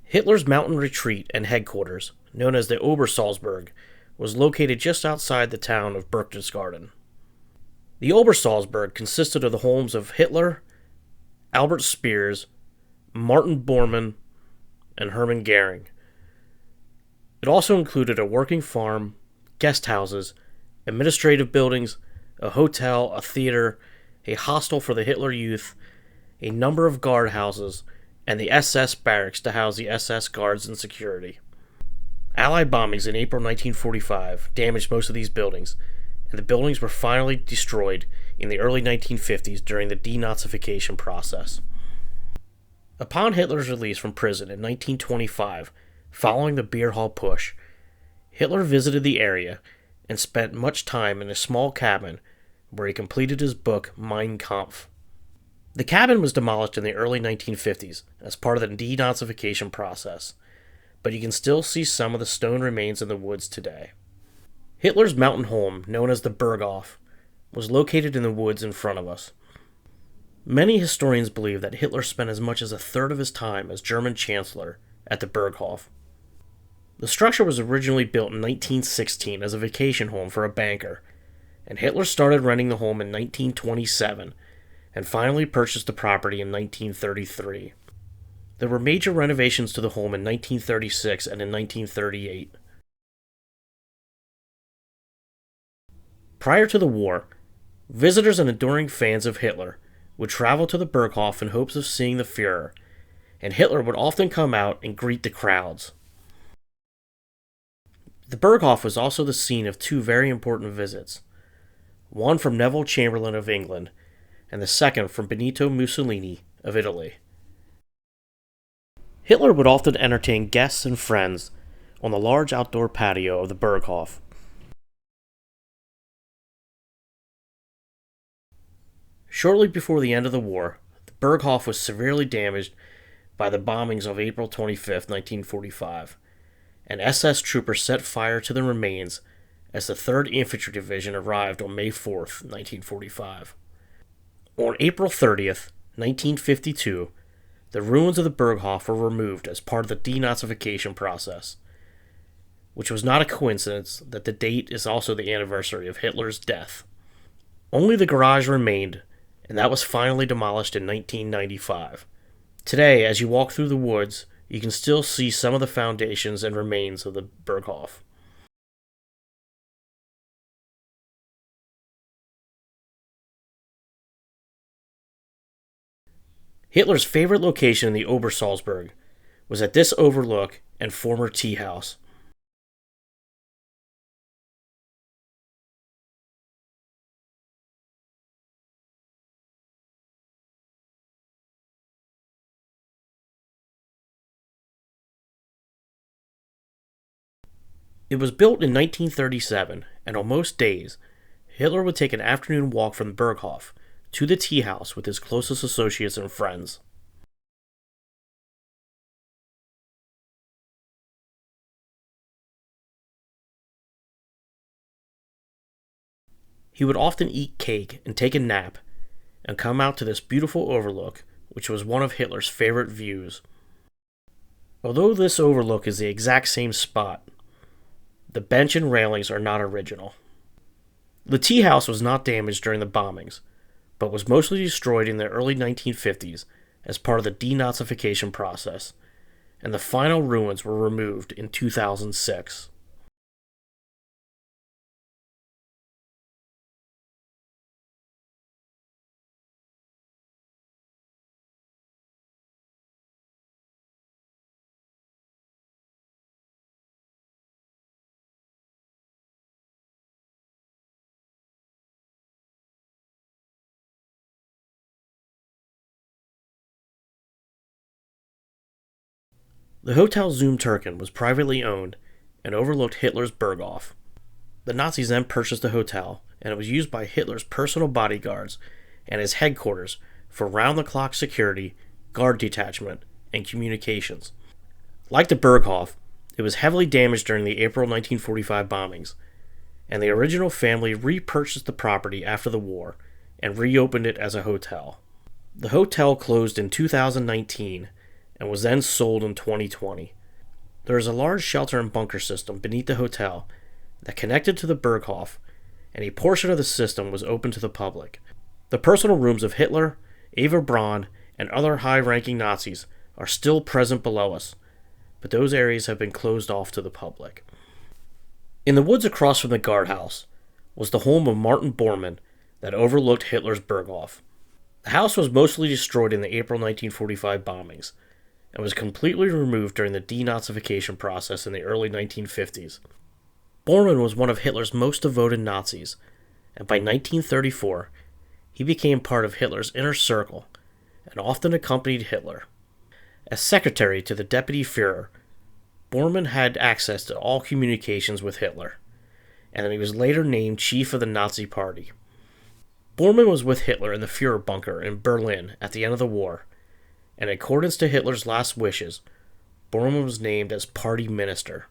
Hitler's mountain retreat and headquarters, known as the Obersalzberg, was located just outside the town of Berchtesgaden. The Obersalzberg consisted of the homes of Hitler, Albert Speers, Martin Bormann, and Hermann Goering. It also included a working farm, guest houses, administrative buildings, a hotel, a theater, a hostel for the Hitler Youth, a number of guard houses, and the SS barracks to house the SS guards and security. Allied bombings in April 1945 damaged most of these buildings, and the buildings were finally destroyed in the early 1950s during the denazification process. Upon Hitler's release from prison in 1925, following the beer hall push, Hitler visited the area and spent much time in a small cabin where he completed his book Mein Kampf. The cabin was demolished in the early 1950s as part of the denazification process, but you can still see some of the stone remains in the woods today. Hitler's mountain home, known as the Berghof, was located in the woods in front of us. Many historians believe that Hitler spent as much as a third of his time as German Chancellor at the Berghof. The structure was originally built in 1916 as a vacation home for a banker, and Hitler started renting the home in 1927 and finally purchased the property in 1933. There were major renovations to the home in 1936 and in 1938. Prior to the war, visitors and enduring fans of Hitler would travel to the Berghof in hopes of seeing the Führer, and Hitler would often come out and greet the crowds. The Berghof was also the scene of two very important visits, one from Neville Chamberlain of England, and the second from Benito Mussolini of Italy. Hitler would often entertain guests and friends on the large outdoor patio of the Berghof. Shortly before the end of the war, the Berghof was severely damaged by the bombings of April 25, 1945, and SS troopers set fire to the remains as the 3rd Infantry Division arrived on May 4, 1945. On April 30th, 1952, the ruins of the Berghof were removed as part of the denazification process, which was not a coincidence that the date is also the anniversary of Hitler's death. Only the garage remained, and that was finally demolished in 1995. Today, as you walk through the woods, you can still see some of the foundations and remains of the Berghof. Hitler's favorite location in the Obersalzberg was at this overlook and former tea house. It was built in 1937, and on most days, Hitler would take an afternoon walk from the Berghof to the tea house with his closest associates and friends. He would often eat cake and take a nap, and come out to this beautiful overlook, which was one of Hitler's favorite views. Although this overlook is the exact same spot, the bench and railings are not original. The tea house was not damaged during the bombings, but was mostly destroyed in the early 1950s as part of the denazification process, and the final ruins were removed in 2006. The Hotel Zum Türken was privately owned and overlooked Hitler's Berghof. The Nazis then purchased the hotel, and it was used by Hitler's personal bodyguards and his headquarters for round-the-clock security, guard detachment, and communications. Like the Berghof, it was heavily damaged during the April 1945 bombings, and the original family repurchased the property after the war and reopened it as a hotel. The hotel closed in 2019, and was then sold in 2020. There is a large shelter and bunker system beneath the hotel that connected to the Berghof, and a portion of the system was open to the public. The personal rooms of Hitler, Eva Braun, and other high-ranking Nazis are still present below us, but those areas have been closed off to the public. In the woods across from the guardhouse was the home of Martin Bormann that overlooked Hitler's Berghof. The house was mostly destroyed in the April 1945 bombings and was completely removed during the denazification process in the early 1950s. Bormann was one of Hitler's most devoted Nazis, and by 1934, he became part of Hitler's inner circle and often accompanied Hitler. As secretary to the Deputy Führer, Bormann had access to all communications with Hitler, and he was later named chief of the Nazi Party. Bormann was with Hitler in the Führer bunker in Berlin at the end of the war, and in accordance to Hitler's last wishes, Bormann was named as party minister.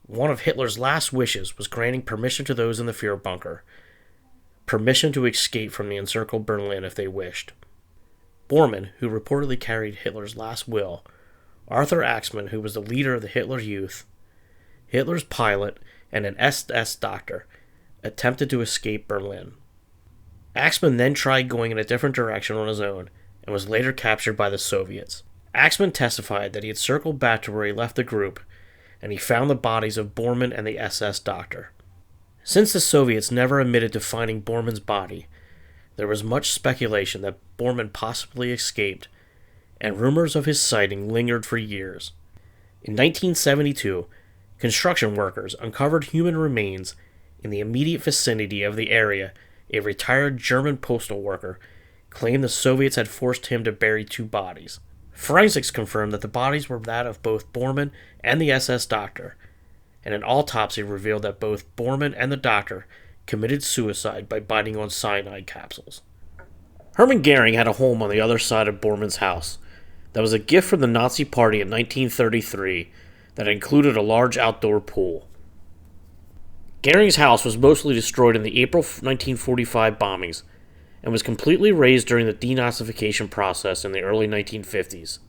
One of Hitler's last wishes was granting permission to those in the Führer bunker, permission to escape from the encircled Berlin if they wished. Bormann, who reportedly carried Hitler's last will, Arthur Axmann, who was the leader of the Hitler Youth, Hitler's pilot, and an SS doctor, attempted to escape Berlin. Axmann then tried going in a different direction on his own and was later captured by the Soviets. Axmann testified that he had circled back to where he left the group, and he found the bodies of Bormann and the SS doctor. Since the Soviets never admitted to finding Bormann's body, there was much speculation that Bormann possibly escaped, and rumors of his sighting lingered for years. In 1972, construction workers uncovered human remains in the immediate vicinity of the area a retired German postal worker claimed the Soviets had forced him to bury two bodies. Forensics confirmed that the bodies were that of both Bormann and the SS doctor, and an autopsy revealed that both Bormann and the doctor committed suicide by biting on cyanide capsules. Hermann Goering had a home on the other side of Bormann's house that was a gift from the Nazi Party in 1933 that included a large outdoor pool. Goering's house was mostly destroyed in the April 1945 bombings and was completely razed during the denazification process in the early 1950s.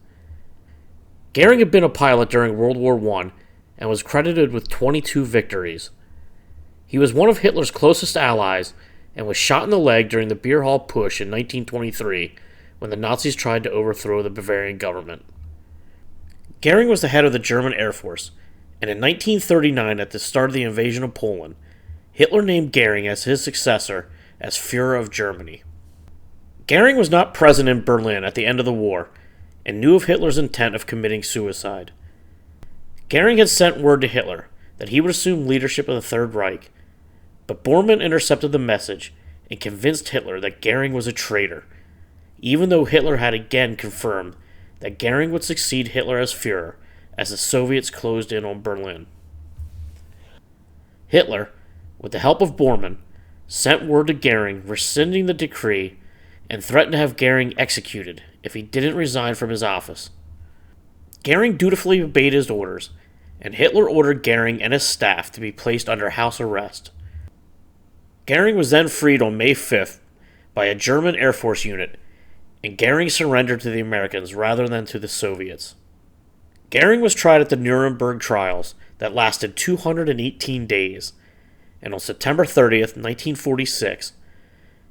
Goering had been a pilot during World War I and was credited with 22 victories. He was one of Hitler's closest allies and was shot in the leg during the Beer Hall Push in 1923 when the Nazis tried to overthrow the Bavarian government. Goering was the head of the German Air Force, and in 1939, at the start of the invasion of Poland, Hitler named Goering as his successor as Führer of Germany. Goering was not present in Berlin at the end of the war and knew of Hitler's intent of committing suicide. Goering had sent word to Hitler that he would assume leadership of the Third Reich, but Bormann intercepted the message and convinced Hitler that Goering was a traitor, even though Hitler had again confirmed that Goering would succeed Hitler as Führer as the Soviets closed in on Berlin. Hitler, with the help of Bormann, sent word to Goering rescinding the decree and threatened to have Goering executed if he didn't resign from his office. Goering dutifully obeyed his orders, and Hitler ordered Goering and his staff to be placed under house arrest. Goering was then freed on May 5th by a German Air Force unit, and Goering surrendered to the Americans rather than to the Soviets. Goering was tried at the Nuremberg trials that lasted 218 days, and on September 30th, 1946,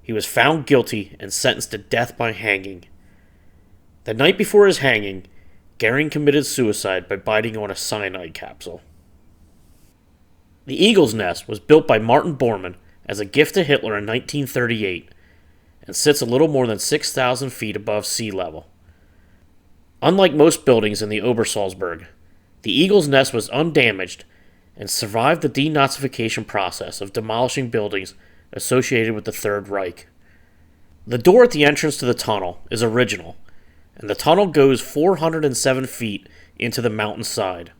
he was found guilty and sentenced to death by hanging. The night before his hanging, Goering committed suicide by biting on a cyanide capsule. The Eagle's Nest was built by Martin Bormann as a gift to Hitler in 1938 and sits a little more than 6,000 feet above sea level. Unlike most buildings in the Obersalzberg, the Eagle's Nest was undamaged and survived the denazification process of demolishing buildings associated with the Third Reich. The door at the entrance to the tunnel is original, and the tunnel goes 407 feet into the mountainside.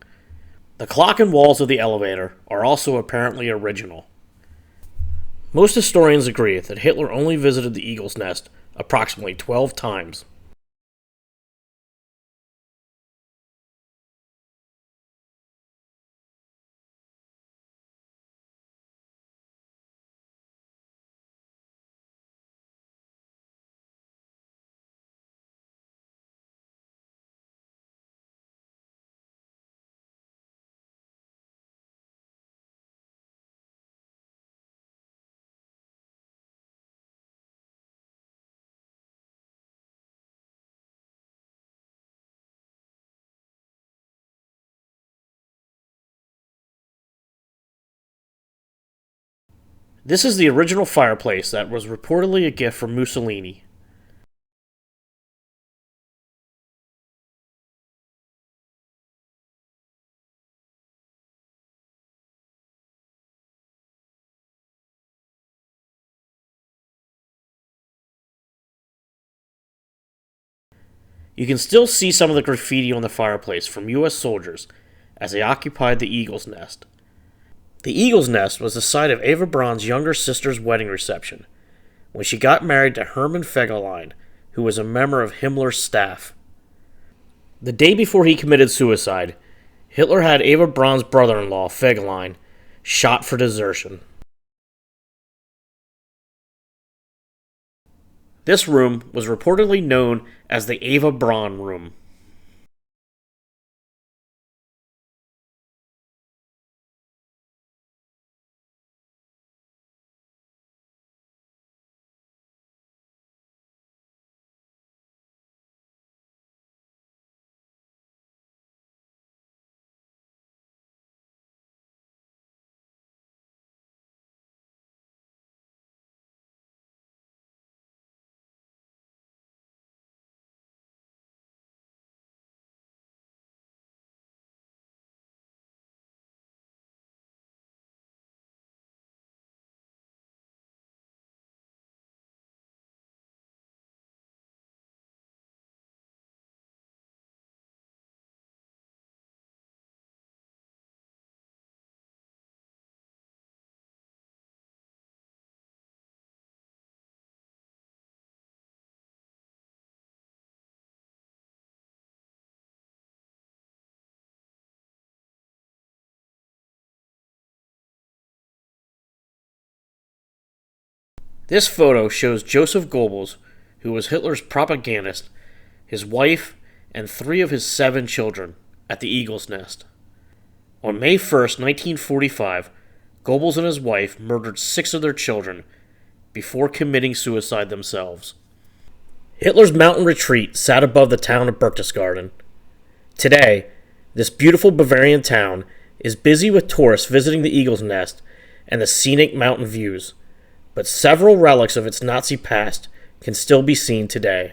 The clock and walls of the elevator are also apparently original. Most historians agree that Hitler only visited the Eagle's Nest approximately 12 times. This is the original fireplace that was reportedly a gift from Mussolini. You can still see some of the graffiti on the fireplace from U.S. soldiers as they occupied the Eagle's Nest. The Eagle's Nest was the site of Eva Braun's younger sister's wedding reception, when she got married to Hermann Fegelein, who was a member of Himmler's staff. The day before he committed suicide, Hitler had Eva Braun's brother-in-law, Fegelein, shot for desertion. This room was reportedly known as the Eva Braun Room. This photo shows Joseph Goebbels, who was Hitler's propagandist, his wife, and 3 of his 7 children at the Eagle's Nest. On May 1st, 1945, Goebbels and his wife murdered 6 of their children before committing suicide themselves. Hitler's mountain retreat sat above the town of Berchtesgaden. Today, this beautiful Bavarian town is busy with tourists visiting the Eagle's Nest and the scenic mountain views, but several relics of its Nazi past can still be seen today.